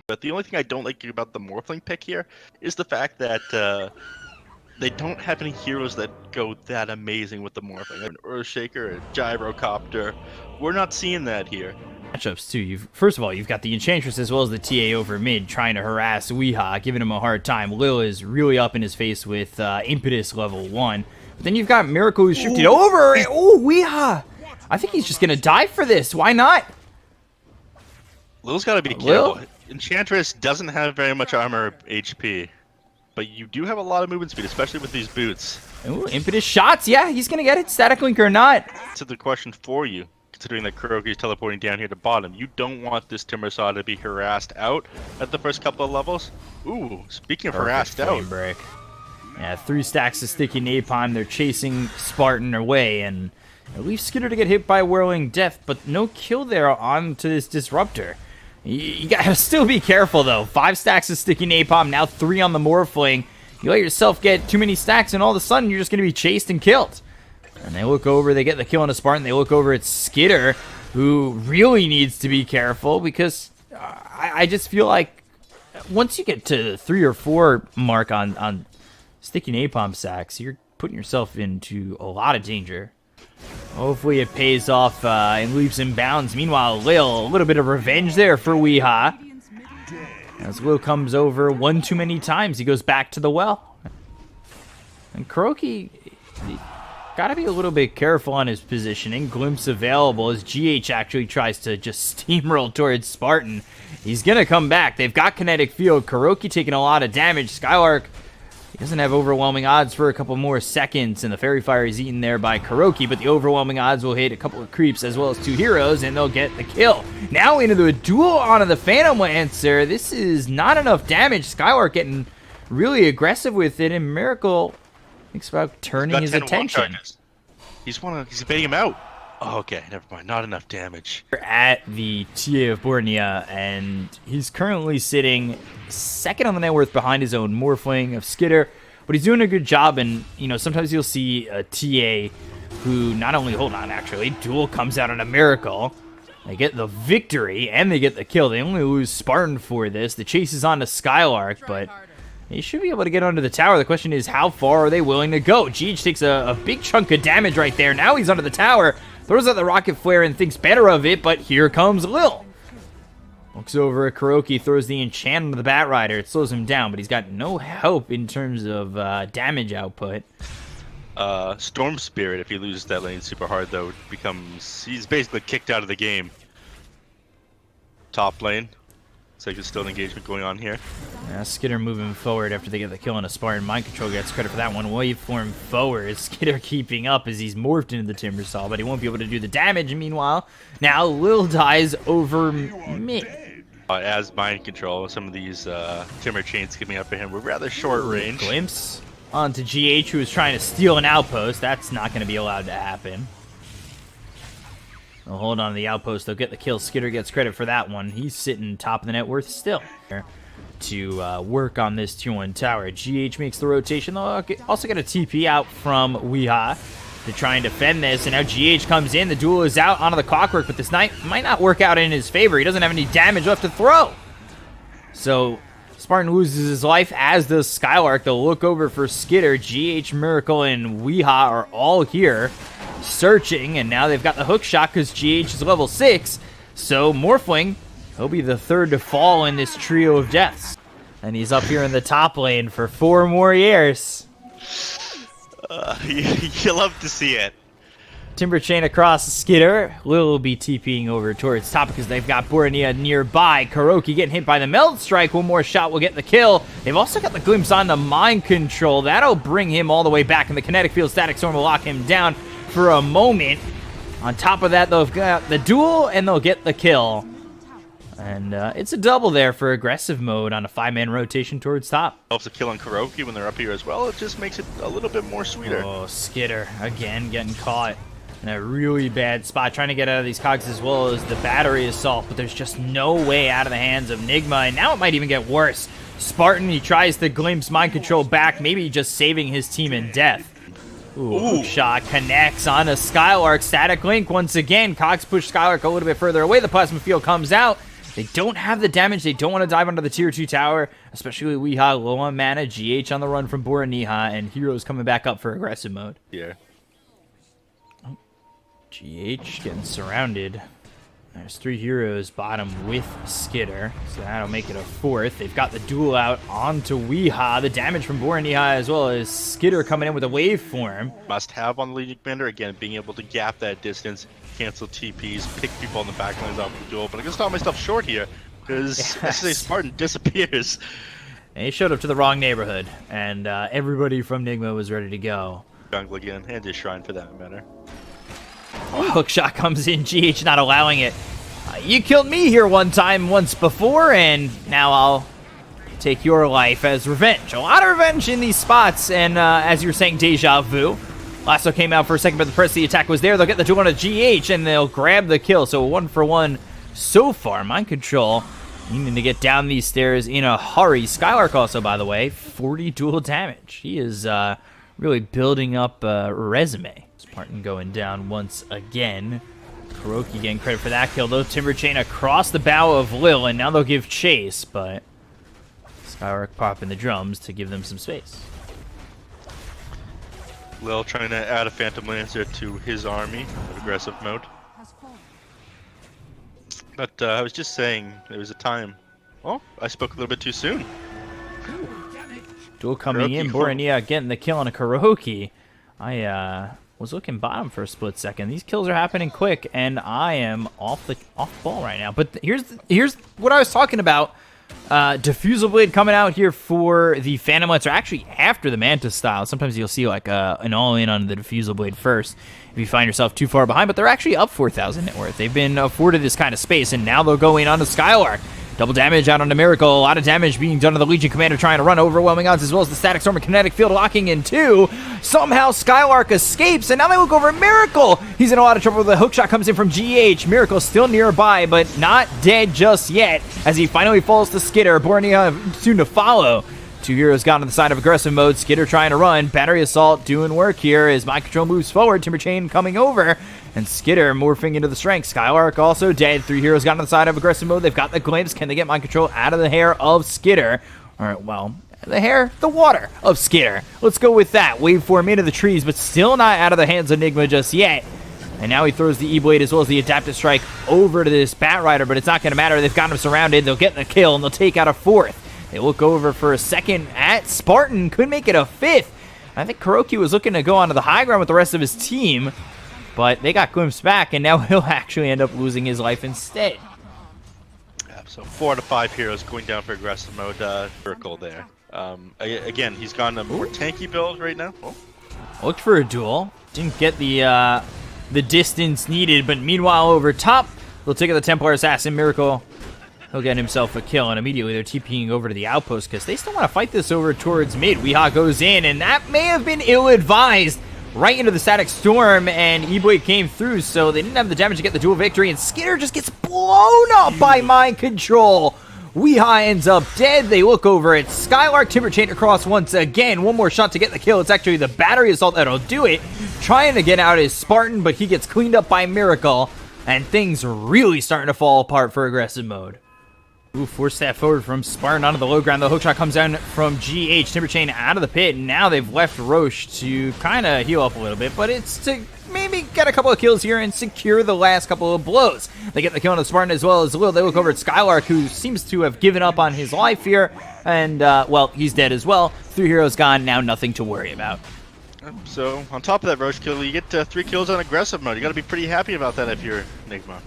But the only thing I don't like about the Morphling pick here is the fact that they don't have any heroes that go that amazing with the Morphling. An Earthshaker, a Gyrocopter. We're not seeing that here. Matchups too. First of all, you've got the Enchantress as well as the TA over mid trying to harass Weehaw, giving him a hard time. Lil is really up in his face with Impetus level 1. But then you've got Miracle who's shifted over. Oh, Weehaw! I think he's just gonna die for this. Why not? Lil's gotta be careful. Enchantress doesn't have very much armor HP, but you do have a lot of movement speed, especially with these boots. Ooh, Impetus shots. Yeah, he's gonna get it. Static Link or not. So the question for you, considering that Kuroki is teleporting down here to bottom, you don't want this Timbersaw to be harassed out at the first couple of levels. Ooh, speaking of harassed out. Break. Yeah, 3 stacks of sticky napalm. They're chasing Spartan away, and it leaves Skitter to get hit by Whirling Death, but no kill there onto this Disruptor. You gotta still be careful, though. 5 stacks of sticky napalm, now 3 on the Morphling. You let yourself get too many stacks, and all of a sudden, you're just gonna be chased and killed. And they look over, they get the kill on a Spartan. They look over at Skitter, who really needs to be careful, because I just feel like once you get to the 3 or 4 mark on sticky napalm sacks, you're putting yourself into a lot of danger. Hopefully it pays off in leaps and bounds. Meanwhile, Lil, a little bit of revenge there for Weehaw. As Lil comes over one too many times, he goes back to the well. And Kuroki, gotta be a little bit careful on his positioning. Glimpse available as GH actually tries to just steamroll towards Spartan. He's gonna come back. They've got kinetic field. Kuroki taking a lot of damage. Skylark, he doesn't have overwhelming odds for a couple more seconds, and the Fairy Fire is eaten there by Kuroki, but the overwhelming odds will hit a couple of creeps as well as 2 heroes, and they'll get the kill. Now into the duel onto the Phantom Lancer. This is not enough damage. Skylark getting really aggressive with it, and Miracle thinks about turning his attention. He's baiting him out. Oh, okay, never mind. Not enough damage. We're at the TA of Bornea, and he's currently sitting second on the net worth behind his own Morphling of Skitter, but he's doing a good job. And you know, sometimes you'll see a TA who not only duel comes out on a Miracle. They get the victory and they get the kill. They only lose Spartan for this. The chase is on to Skylark, but they should be able to get onto the tower. The question is, how far are they willing to go? GH takes a big chunk of damage right there. Now he's onto the tower. Throws out the rocket flare and thinks better of it, but here comes Lil. Looks over at Kuroki, throws the enchant into the Bat Rider. It slows him down, but he's got no help in terms of damage output. Storm Spirit, if he loses that lane super hard, though, he's basically kicked out of the game. Top lane. Looks like there's still an engagement going on here. Yeah, Skitter moving forward after they get the kill on a Spartan. Mind Control gets credit for that one. Waveform forward. Skitter keeping up as he's morphed into the Timbersaw, but he won't be able to do the damage. Meanwhile, now Lil dies over mid. As Mind Control, some of these Timber Chains coming up at him were rather short range. Glimpse onto GH, who is trying to steal an outpost. That's not going to be allowed to happen. They'll hold on to the outpost. They'll get the kill. Skitter gets credit for that one. He's sitting top of the net worth still. To work on this 2-1 tower. GH makes the rotation. They'll also get a TP out from Weehaw to try and defend this. And now GH comes in. The duel is out onto the Clockwork, but this might not work out in his favor. He doesn't have any damage left to throw. So Spartan loses his life, as does Skylark. They'll look over for Skitter. GH, Miracle, and Weehaw are all here searching, and now they've got the hook shot because GH is level 6. So Morphling, he'll be the third to fall in this trio of deaths. And he's up here in the top lane for 4 more years. You love to see it. Timber Chain across Skitter. Lil will be TPing over towards top because they've got Bornea nearby. Kuroki getting hit by the Melt Strike. One more shot will get the kill. They've also got the Glimpse on the Mind Control. That'll bring him all the way back, and the Kinetic Field Static Storm will lock him down for a moment. On top of that, they've got the duel, and they'll get the kill. And it's a double there for aggressive mode on a 5-man rotation towards top. Helps a kill on Kuroki when they're up here as well. It just makes it a little bit more sweeter. Oh, Skitter again getting caught in a really bad spot, trying to get out of these cogs as well as the battery assault, but there's just no way out of the hands of Nigma, and now it might even get worse. Spartan, he tries to glimpse Mind Control back, maybe just saving his team in death. Ooh. Shot connects on a Skylark. Static Link once again. Cogs push Skylark a little bit further away. The Plasma Field comes out. They don't have the damage. They don't want to dive onto the tier 2 tower, especially Weehaw low on mana, GH on the run from Boraniha, and Heroes coming back up for aggressive mode. Yeah. Oh, GH getting surrounded. There's 3 heroes bottom with Skitter, so that'll make it a 4th. They've got the duel out onto Weehaw. The damage from Boraniha as well as Skitter coming in with a waveform. Must have on the Legion Commander, again, being able to gap that distance, cancel TPs, pick people on the back lines off the duel. But I'm going to stop myself short here, because SLI Spartan disappears. And he showed up to the wrong neighborhood, and everybody from Nigma was ready to go. Jungle again, and his shrine for that matter. Hookshot comes in, GH not allowing it. You killed me here once before, and now I'll take your life as revenge. A lot of revenge in these spots, and as you were saying, deja vu. Lasso came out for a second, but the press the attack was there. They'll get the duel on a GH, and they'll grab the kill. So 1-for-1 so far. Mind Control needing to get down these stairs in a hurry. Skylark also, by the way, 40 dual damage. He is really building up a resume. Spartan going down once again. Kuroki getting credit for that kill, though. Timber Chain across the bow of Lil, and now they'll give chase, but Skylark popping the drums to give them some space. Lil trying to add a Phantom Lancer to his army in aggressive mode. But I was just saying, there was a time. Oh, I spoke a little bit too soon. Duel coming in, Kuroki Borania getting the kill on a Kuroki. I was looking bottom for a split second. These kills are happening quick, and I am off the ball right now. But here's what I was talking about. Diffusal Blade coming out here for the Phantom Lancer, actually after the Manta style. Sometimes you'll see like an all-in on the Diffusal Blade first if you find yourself too far behind, but they're actually up 4,000 net worth. They've been afforded this kind of space, and now they'll go in on the Skylark. Double damage out on the Miracle. A lot of damage being done to the Legion Commander trying to run. Overwhelming odds as well as the Static Storm and Kinetic Field locking in too. Somehow Skylark escapes, and now they look over Miracle. He's in a lot of trouble. The hookshot comes in from GH. Miracle still nearby, but not dead just yet as he finally falls to Skitter. Borneo soon to follow. 2 heroes got on the side of aggressive mode. Skitter trying to run. Battery Assault doing work here as Mind Control moves forward. Timber Chain coming over. And Skitter morphing into the strength. Skylark also dead. 3 heroes got on the side of aggressive mode. They've got the glimpse. Can they get Mind Control out of the hair of Skitter? Alright, well, the water of Skitter. Let's go with that. Waveform into the trees, but still not out of the hands of Nigma just yet. And now he throws the E-Blade as well as the Adaptive Strike over to this Bat Rider, but it's not going to matter. They've got him surrounded. They'll get the kill, and they'll take out a 4th. They look over for a second at Spartan. Could make it a 5th. I think Kuroki was looking to go onto the high ground with the rest of his team, but they got glimpsed back, and now he'll actually end up losing his life instead. Yeah, so 4 out of 5 heroes going down for aggressive mode. Circle there. Again, he's gone a more tanky build right now. Oh. Looked for a duel. Didn't get the distance needed, but meanwhile over top, they'll take out the Templar Assassin. Miracle. He'll get himself a kill, and immediately they're TPing over to the outpost because they still want to fight this over towards mid. Weehaw goes in, and that may have been ill-advised. Right into the Static Storm, and E-Blade came through, so they didn't have the damage to get the dual victory, and Skitter just gets blown up by Mind Control. Weehaw ends up dead. They look over at Skylark. Timber Chain across once again. One more shot to get the kill. It's actually the Battery Assault that'll do it. Trying to get out is Spartan, but he gets cleaned up by Miracle, and things really starting to fall apart for aggressive mode. Ooh, force that forward from Spartan onto the low ground. The hookshot comes down from GH. Timber Chain out of the pit. And now they've left Roche to kind of heal up a little bit, but it's to maybe get a couple of kills here and secure the last couple of blows. They get the kill on the Spartan as well as Lil. They look over at Skylark, who seems to have given up on his life here. And, well, he's dead as well. 3 heroes gone. Now nothing to worry about. So, on top of that Roche kill, you get 3 kills on aggressive mode. You got to be pretty happy about that if you're Nigma.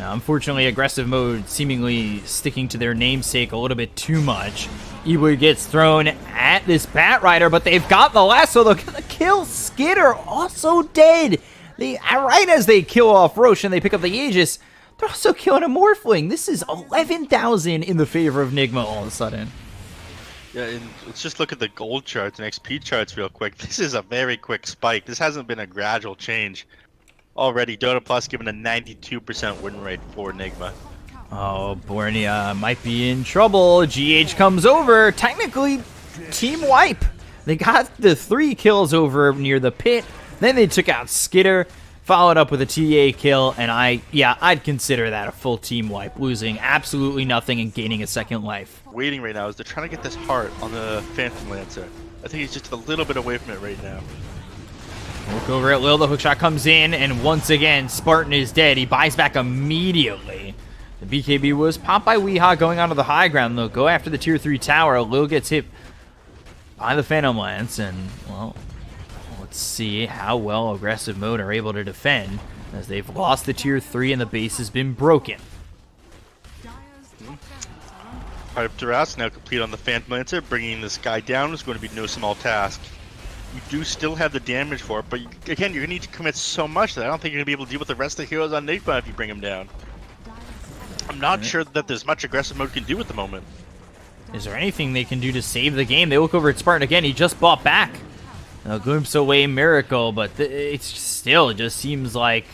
Unfortunately, aggressive mode seemingly sticking to their namesake a little bit too much. E-Blade gets thrown at this Bat Rider, but they've got the lasso. They're going to kill Skitter, also dead. Right as they kill off Roche and they pick up the Aegis, they're also killing a Morphling. This is 11,000 in the favor of Nigma all of a sudden. Yeah, and let's just look at the gold charts and XP charts real quick. This is a very quick spike. This hasn't been a gradual change. Already, Dota Plus given a 92% win rate for Nigma. Oh, Borneo might be in trouble. GH comes over. Technically, team wipe. They got the 3 kills over near the pit. Then they took out Skitter. followed up with a TA kill, and I'd consider that a full team wipe, losing absolutely nothing and gaining a second life. Waiting right now is they're trying to get this heart on the Phantom Lancer. I think he's just a little bit away from it right now. Look over at Lil, the hookshot comes in, and once again, Spartan is dead. He buys back immediately. The BKB was popped by Weehaw going onto the high ground. They'll go after the tier 3 tower. Lil gets hit by the Phantom Lance, and, well, let's see how well aggressive mode are able to defend, as they've lost the tier 3 and the base has been broken. Part of Duras now complete on the Phantom Lancer. Bringing this guy down is going to be no small task. You do still have the damage for it, but again, you're going to need to commit so much that I don't think you're going to be able to deal with the rest of the heroes on Nigma if you bring him down. I'm not sure that there's much aggressive mode can do at the moment. Is there anything they can do to save the game? They look over at Spartan again. He just bought back a glimpse away miracle, but it just seems like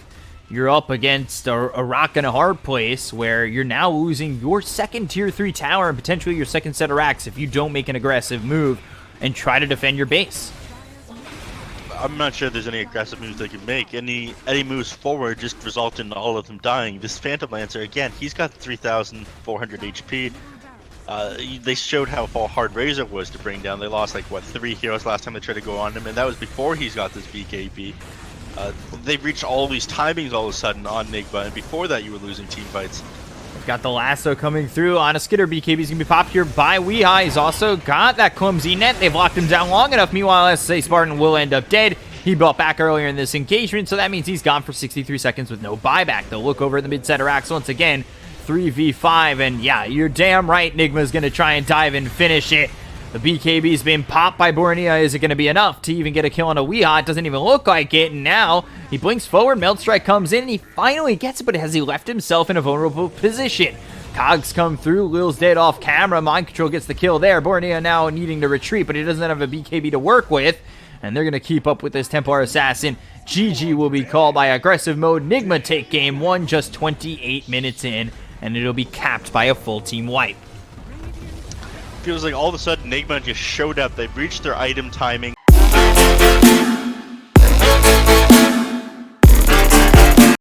you're up against a rock and a hard place where you're now losing your second tier 3 tower and potentially your second set of racks if you don't make an aggressive move and try to defend your base. I'm not sure there's any aggressive moves they can make. Any moves forward just result in all of them dying. This Phantom Lancer, again, he's got 3,400 HP. They showed how hard Razor was to bring down. They lost, like, what, 3 heroes last time they tried to go on him, and that was before he's got this BKB. They've reached all these timings all of a sudden on Nigma, and before that you were losing team fights. They've got the lasso coming through on a Skitter. BKB's going to be popped here by Weehaw. He's also got that clumsy net. They've locked him down long enough. Meanwhile, SSA Spartan will end up dead. He brought back earlier in this engagement, so that means he's gone for 63 seconds with no buyback. They'll look over at the mid-set of racks once again. 3v5, and yeah, you're damn right Nigma's going to try and dive and finish it. The BKB's been popped by Bornea. Is it going to be enough to even get a kill on a Weehaw? It doesn't even look like it, and now he blinks forward. Melt Strike comes in, and he finally gets it, but has he left himself in a vulnerable position? Cogs come through. Lil's dead off camera. Mind Control gets the kill there. Bornea now needing to retreat, but he doesn't have a BKB to work with, and they're going to keep up with this Templar Assassin. GG will be called by aggressive mode. Nigma take game 1 just 28 minutes in, and it'll be capped by a full team wipe. Feels like all of a sudden Nigma just showed up. They've reached their item timing.